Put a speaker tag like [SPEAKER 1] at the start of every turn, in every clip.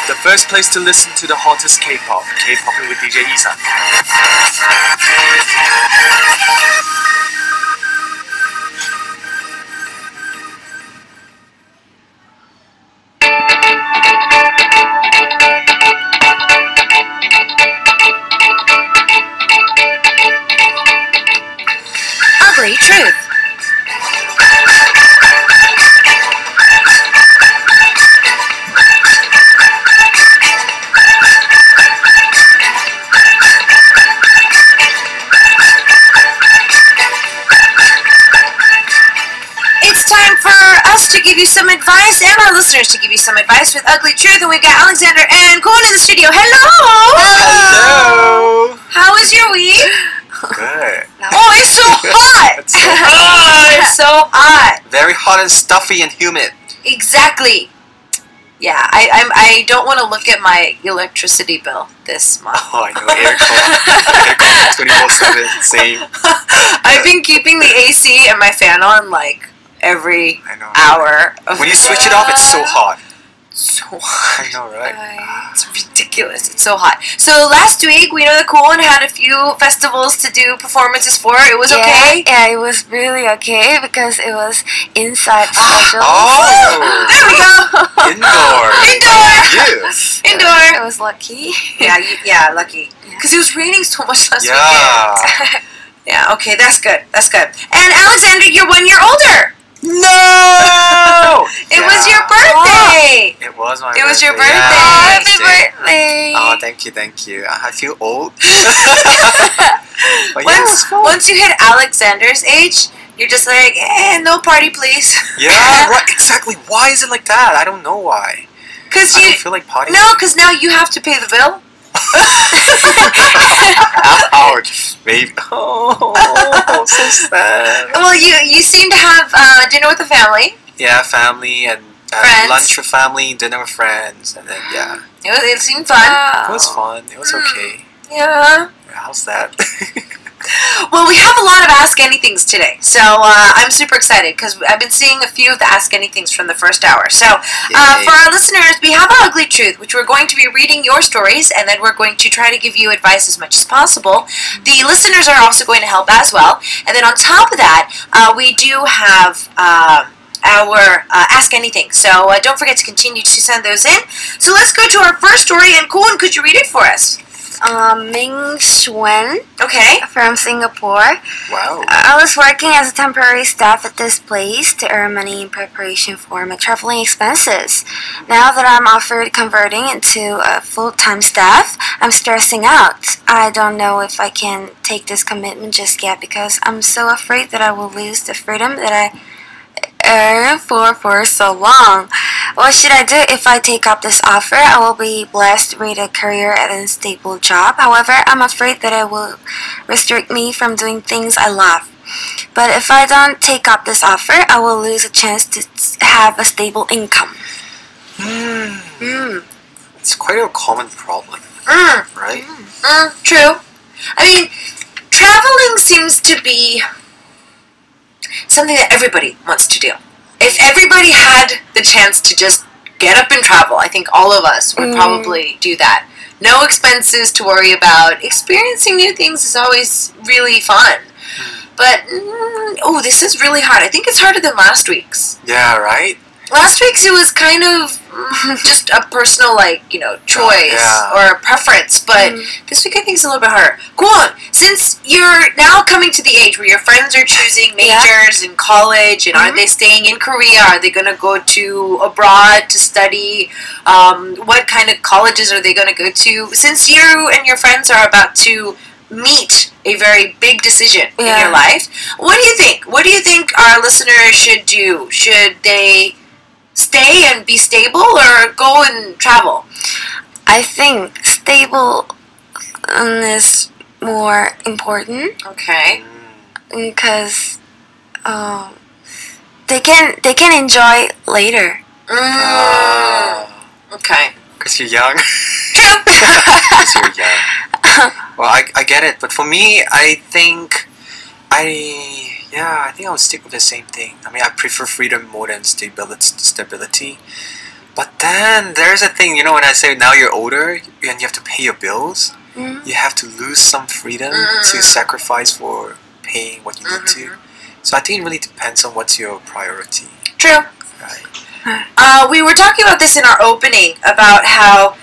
[SPEAKER 1] The first place to listen to the hottest K-pop, K-popping with DJ Isa.
[SPEAKER 2] Ugly truth. It's time for us to give you some advice and our listeners to give you some advice with Ugly Truth. And we've got Alexander and Cohen in the studio. Hello!
[SPEAKER 1] Hello!
[SPEAKER 2] How was your week?
[SPEAKER 1] Good.
[SPEAKER 2] Oh, it's so hot!
[SPEAKER 1] It's so hot.
[SPEAKER 2] It's so hot.
[SPEAKER 1] Very hot and stuffy and humid.
[SPEAKER 2] Exactly. Yeah, I don't want to look at my electricity bill this month.
[SPEAKER 1] Oh, I know. Aircon 24/7, same.
[SPEAKER 2] I've been keeping the AC and my fan on like every
[SPEAKER 1] I know.
[SPEAKER 2] hour.
[SPEAKER 1] When you switch it off, it's so hot.
[SPEAKER 2] So hot.
[SPEAKER 1] I know, right?
[SPEAKER 2] It's ridiculous. It's so hot. So last week, we know that Cohen had a few festivals to do performances for. It was okay?
[SPEAKER 3] Yeah, it was really okay because it was inside schedule.
[SPEAKER 1] Oh!
[SPEAKER 2] There we go.
[SPEAKER 1] Indoor.
[SPEAKER 2] Indoor.
[SPEAKER 1] Yes.
[SPEAKER 2] Indoor.
[SPEAKER 3] I was lucky.
[SPEAKER 2] Yeah, lucky. Because it was raining so much last
[SPEAKER 1] Yeah.
[SPEAKER 2] weekend. Yeah, okay, that's good. That's good. And Alexander, you're 1 year older.
[SPEAKER 1] No!
[SPEAKER 2] It was your birthday.
[SPEAKER 1] It was my
[SPEAKER 2] It was your
[SPEAKER 1] birthday.
[SPEAKER 2] birthday.
[SPEAKER 1] Yeah,
[SPEAKER 3] Happy birthday!
[SPEAKER 1] Oh, thank you. I feel old. But yeah, it's fun.
[SPEAKER 2] Once you hit Alexander's age, you're just like, no party, please.
[SPEAKER 1] Yeah, right, exactly. Why is it like that? I don't know why.
[SPEAKER 2] Because
[SPEAKER 1] I don't feel like partying.
[SPEAKER 2] No, because now you have to pay the bill.
[SPEAKER 1] Ouch, baby. Oh, so sad.
[SPEAKER 2] Well, you seem to have dinner with the family.
[SPEAKER 1] Yeah, family and
[SPEAKER 2] Friends.
[SPEAKER 1] lunch with family, dinner with friends, and then yeah,
[SPEAKER 2] It seemed fun.
[SPEAKER 1] it was fun. It was okay.
[SPEAKER 2] Yeah.
[SPEAKER 1] How's that?
[SPEAKER 2] Well, we have a lot of Ask Anythings today, so I'm super excited because I've been seeing a few of the Ask Anythings from the first hour. So for our listeners, we have our Ugly Truth, which we're going to be reading your stories, and then we're going to try to give you advice as much as possible. The listeners are also going to help as well, and then on top of that, we do have our Ask Anything. So don't forget to continue to send those in. So let's go to our first story, and Cohen, could you read it for us?
[SPEAKER 3] Ming Xuan
[SPEAKER 2] Okay.
[SPEAKER 3] from Singapore.
[SPEAKER 1] Wow.
[SPEAKER 3] I was working as a temporary staff at this place to earn money in preparation for my traveling expenses. Now that I'm offered converting into a full-time staff, I'm stressing out. I don't know if I can take this commitment just yet because I'm so afraid that I will lose the freedom that I earned for so long. What should I do if I take up this offer? I will be blessed with a career at a stable job. However, I'm afraid that it will restrict me from doing things I love. But if I don't take up this offer, I will lose a chance to have a stable income.
[SPEAKER 1] It's quite a common problem, right?
[SPEAKER 2] True. I mean, traveling seems to be something that everybody wants to do. If everybody had the chance to just get up and travel, I think all of us would probably do that. No expenses to worry about. Experiencing new things is always really fun. But, this is really hard. I think it's harder than last week's.
[SPEAKER 1] Yeah, right?
[SPEAKER 2] Last week's it was kind of just a personal, choice or a preference. But this week I think it's a little bit harder. Go on. Since you're now coming to the age where your friends are choosing majors in college, and are they staying in Korea? Are they going to go to abroad to study? What kind of colleges are they going to go to? Since you and your friends are about to meet a very big decision in your life, what do you think? What do you think our listeners should do? Should they stay and be stable or go and travel?
[SPEAKER 3] I think stable is more important.
[SPEAKER 2] Okay.
[SPEAKER 3] Because they can enjoy later.
[SPEAKER 2] Okay.
[SPEAKER 1] Because you're young.
[SPEAKER 2] True.
[SPEAKER 1] Because you're young. Well, I get it. But for me, I think
[SPEAKER 4] Yeah, I think I would stick with the same thing. I mean, I prefer freedom more than stability. But then there's a thing, when I say now you're older and you have to pay your bills, you have to lose some freedom to sacrifice for paying what you need to. So I think it really depends on what's your priority.
[SPEAKER 2] True.
[SPEAKER 4] Right.
[SPEAKER 2] We were talking about this in our opening about how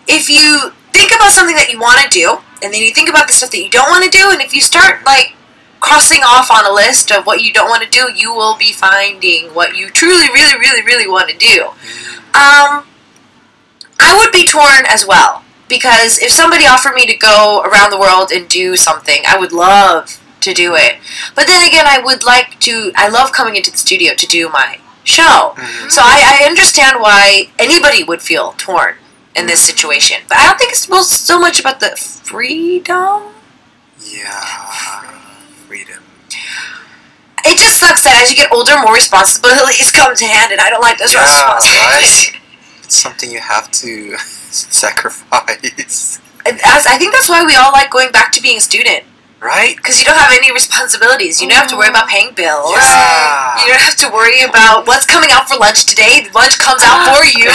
[SPEAKER 2] if you think about something that you want to do, and then you think about the stuff that you don't want to do, and if you start like crossing off on a list of what you don't want to do, you will be finding what you truly, really, really, really want to do. I would be torn as well, because if somebody offered me to go around the world and do something, I would love to do it. But then again, I love coming into the studio to do my show. So I understand why anybody would feel torn in this situation. But I don't think it's so much about the freedom.
[SPEAKER 4] Yeah, freedom.
[SPEAKER 2] It just sucks that as you get older, more responsibilities come to hand, and I don't like those responsibilities.
[SPEAKER 4] Right? It's something you have to sacrifice.
[SPEAKER 2] I think that's why we all like going back to being a student.
[SPEAKER 4] Right?
[SPEAKER 2] Because you don't have any responsibilities. You don't have to worry about paying bills.
[SPEAKER 4] Yeah.
[SPEAKER 2] You don't have to worry about what's coming out for lunch today. Lunch comes out for you.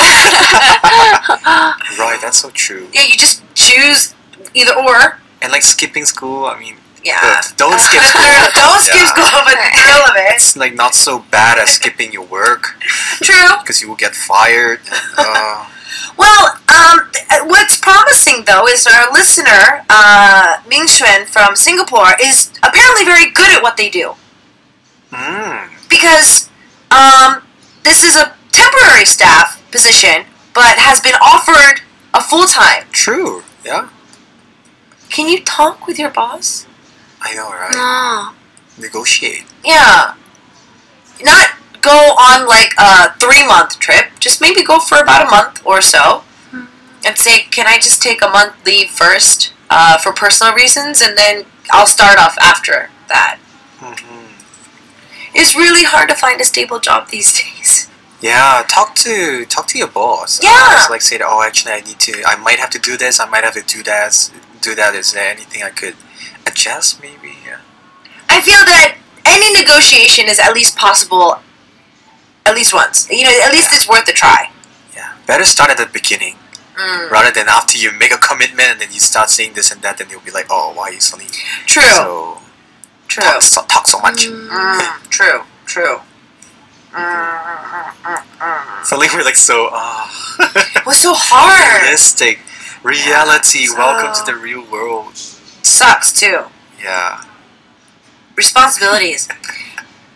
[SPEAKER 4] Right, that's so true.
[SPEAKER 2] Yeah, you just choose either or.
[SPEAKER 4] And like skipping school, I mean,
[SPEAKER 2] Yeah.
[SPEAKER 4] don't skip school.
[SPEAKER 2] Don't skip school, but the thrill of it.
[SPEAKER 4] It's like not so bad as skipping your work
[SPEAKER 2] True.
[SPEAKER 4] because you will get fired.
[SPEAKER 2] Well, what's promising though is our listener, Ming Xuan from Singapore, is apparently very good at what they do. Because this is a temporary staff position, but has been offered a full-time.
[SPEAKER 4] True, yeah.
[SPEAKER 2] Can you talk with your boss?
[SPEAKER 4] I know, right?
[SPEAKER 3] No.
[SPEAKER 4] Negotiate.
[SPEAKER 2] Yeah. Not go on like a 3-month trip. Just maybe go for about a month or so. And say, can I just take a month leave first for personal reasons, and then I'll start off after that. It's really hard to find a stable job these days.
[SPEAKER 4] Yeah, talk to your boss.
[SPEAKER 2] Yeah.
[SPEAKER 4] Just like say that, actually I might have to do this, I might have to do that. Is there anything I could adjust maybe? Yeah.
[SPEAKER 2] I feel that any negotiation is at least possible at least once. At least it's worth a try.
[SPEAKER 4] Yeah. Better start at the beginning. Rather than after you make a commitment and then you start saying this and that, then you'll be like, oh, why are you suddenly
[SPEAKER 2] True.
[SPEAKER 4] talk so much?
[SPEAKER 2] True.
[SPEAKER 4] Suddenly we're like so
[SPEAKER 2] It was so hard.
[SPEAKER 4] realistic. Reality.
[SPEAKER 2] So-
[SPEAKER 4] Welcome to the real world.
[SPEAKER 2] Sucks too.
[SPEAKER 4] Yeah.
[SPEAKER 2] Responsibilities.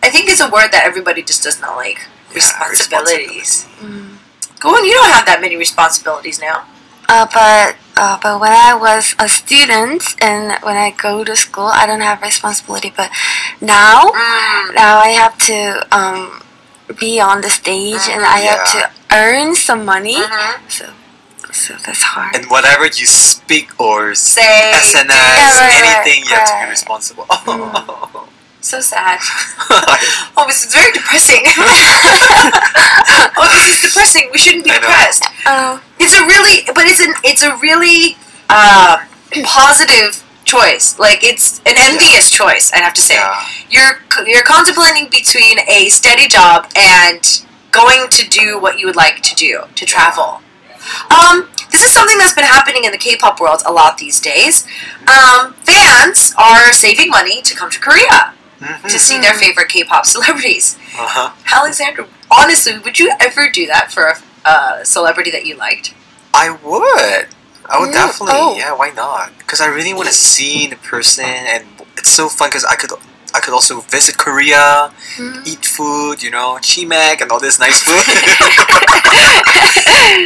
[SPEAKER 2] I think it's a word that everybody just does not like.
[SPEAKER 4] Yeah,
[SPEAKER 2] Responsibilities. Go on, you don't have that many responsibilities now.
[SPEAKER 3] But when I was a student and when I go to school, I don't have responsibility. But now I have to be on the stage and I have to earn some money. So that's hard.
[SPEAKER 4] And whatever you speak or
[SPEAKER 2] Say,
[SPEAKER 4] SNS,
[SPEAKER 3] right,
[SPEAKER 4] anything, you have to be
[SPEAKER 3] right.
[SPEAKER 4] responsible.
[SPEAKER 2] So sad. Oh, this is very depressing. Oh, this is depressing. We shouldn't be
[SPEAKER 4] I know.
[SPEAKER 2] depressed. It's a really positive choice. Like, it's an envious choice, I'd have to say.
[SPEAKER 4] Yeah.
[SPEAKER 2] You're contemplating between a steady job and going to do what you would like to do, to travel. This is something that's been happening in the K-pop world a lot these days. Fans are saving money to come to Korea to see their favorite K-pop celebrities. Alexandra, honestly, would you ever do that for a celebrity that you liked?
[SPEAKER 4] I would definitely. Yeah, why not? Because I really want to see the person, and it's so fun because I could also visit Korea, eat food, chimek and all this nice food.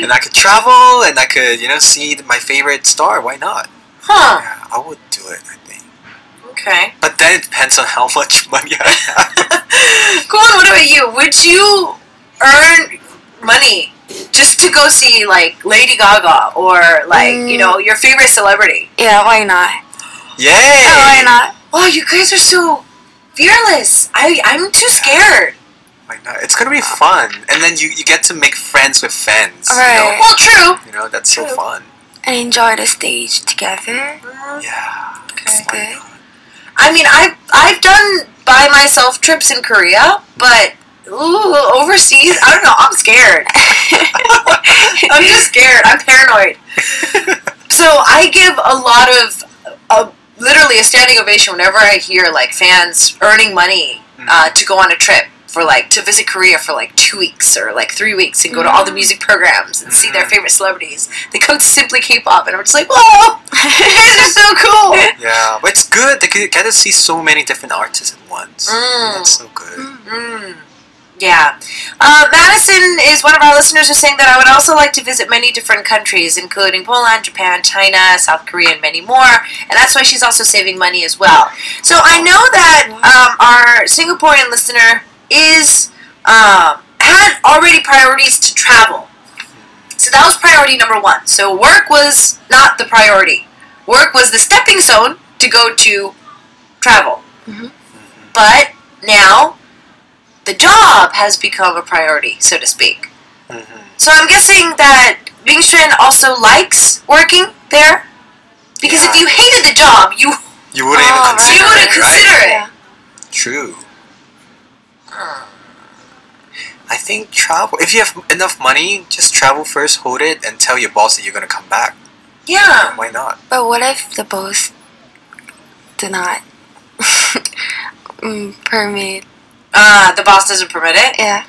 [SPEAKER 4] And I could travel, and I could, see my favorite star. Why not?
[SPEAKER 2] Huh.
[SPEAKER 4] Yeah, I would do it, I think.
[SPEAKER 2] Okay.
[SPEAKER 4] But then it depends on how much money I have.
[SPEAKER 2] Go on, what about you? Would you earn money just to go see, like, Lady Gaga or, like, your favorite celebrity?
[SPEAKER 3] Yeah, why not?
[SPEAKER 4] Yay!
[SPEAKER 3] Why not?
[SPEAKER 2] Wow, you guys are so fearless. I'm too scared.
[SPEAKER 4] Why not? It's gonna be fun, and then you get to make friends with fans.
[SPEAKER 3] Right.
[SPEAKER 2] Well, true.
[SPEAKER 4] That's so
[SPEAKER 2] True.
[SPEAKER 4] fun.
[SPEAKER 3] And enjoy the stage together.
[SPEAKER 4] Yeah.
[SPEAKER 3] That's
[SPEAKER 4] Why
[SPEAKER 3] good.
[SPEAKER 4] not?
[SPEAKER 2] I mean, I've done buy myself trips in Korea, but overseas, I don't know. I'm scared. I'm just scared. I'm paranoid. So I give a lot of literally a standing ovation whenever I hear like fans earning money to go on a trip for like to visit Korea for like 2 weeks or like 3 weeks and go to all the music programs and see their favorite celebrities. They come to Simply K-pop and I'm just like, whoa, you guys are so cool.
[SPEAKER 4] Yeah, but it's good. They get to see so many different artists at once. That's so good.
[SPEAKER 2] Yeah. Madison is one of our listeners who's saying that I would also like to visit many different countries, including Poland, Japan, China, South Korea, and many more. And that's why she's also saving money as well. So I know that our Singaporean listener is had already priorities to travel. So that was priority number 1. So work was not the priority. Work was the stepping stone to go to travel. But now the job has become a priority, so to speak. So I'm guessing that Ming-Xuan also likes working there? Because if you hated the job, you
[SPEAKER 4] wouldn't even consider
[SPEAKER 2] you wouldn't consider it.
[SPEAKER 3] Yeah.
[SPEAKER 4] True. I think travel, if you have enough money, just travel first, hold it, and tell your boss that you're going to come back.
[SPEAKER 2] Yeah.
[SPEAKER 4] Why not?
[SPEAKER 3] But what if the boss do not permit?
[SPEAKER 2] The boss doesn't permit it?
[SPEAKER 3] Yeah.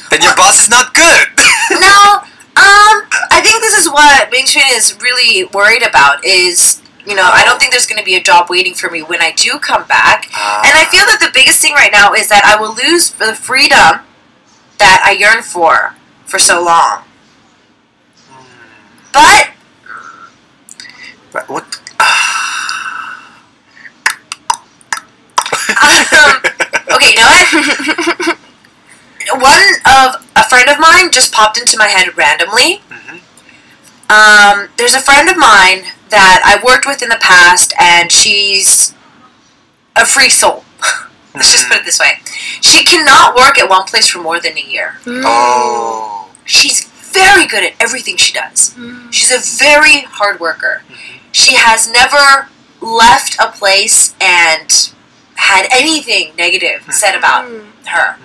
[SPEAKER 4] Then your boss is not good!
[SPEAKER 2] No, I think this is what Ming-Xuan is really worried about is, you know, I don't think there's going to be a job waiting for me when I do come back. And I feel that the biggest thing right now is that I will lose the freedom that I yearn for so long. But
[SPEAKER 4] What?
[SPEAKER 2] okay, you know what? A friend of mine just popped into my head randomly. There's a friend of mine that I've worked with in the past, and she's a free soul. Let's just put it this way. She cannot work at one place for more than a year.
[SPEAKER 4] Oh.
[SPEAKER 2] She's very good at everything she does. She's a very hard worker. She has never left a place and had anything negative said about her.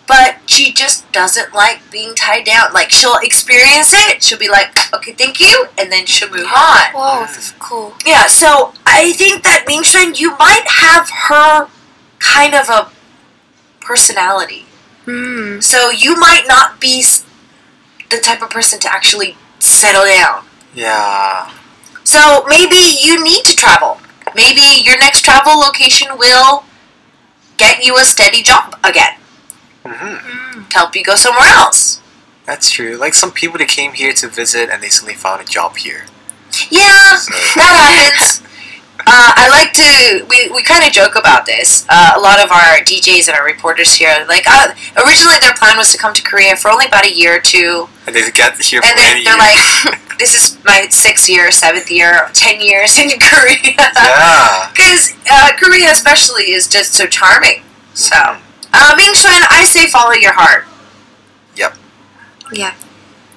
[SPEAKER 2] But she just doesn't like being tied down. Like, she'll experience it, she'll be like, okay, thank you, and then she'll move on.
[SPEAKER 3] Whoa, that's cool.
[SPEAKER 2] Yeah, so I think that Ming-Xuan, you might have her kind of a personality. So you might not be the type of person to actually settle down.
[SPEAKER 4] Yeah.
[SPEAKER 2] So maybe you need to travel. Maybe your next travel location will get you a steady job again. To help you go somewhere else.
[SPEAKER 4] That's true. Like some people that came here to visit and they suddenly found a job here.
[SPEAKER 2] Yeah, that happens. I like to, we kind of joke about this. A lot of our DJs and our reporters here, like, originally their plan was to come to Korea for only about a year or 2.
[SPEAKER 4] And they get here for
[SPEAKER 2] and then
[SPEAKER 4] many
[SPEAKER 2] they're
[SPEAKER 4] years.
[SPEAKER 2] like, this is my 6th year, 7th year, 10 years in Korea.
[SPEAKER 4] Yeah.
[SPEAKER 2] Because Korea especially is just so charming. So, Ming-Xuan, I say follow your heart.
[SPEAKER 4] Yep.
[SPEAKER 3] Yeah.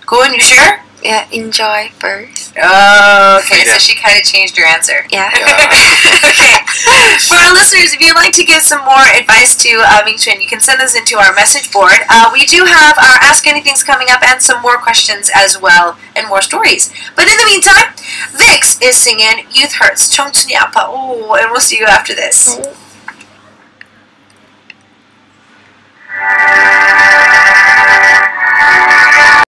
[SPEAKER 2] Go and you sure?
[SPEAKER 3] Yeah, enjoy first.
[SPEAKER 2] Oh, okay,
[SPEAKER 4] Yeah.
[SPEAKER 2] so she kind of changed your answer.
[SPEAKER 3] Yeah.
[SPEAKER 2] Okay. For our listeners, if you'd like to give some more advice to Ming-Xuan, you can send this into our message board. We do have our Ask Anythings coming up and some more questions as well and more stories. But in the meantime, Vix is singing Youth Hurts, 청춘이 아파. Oh, and we'll see you after this.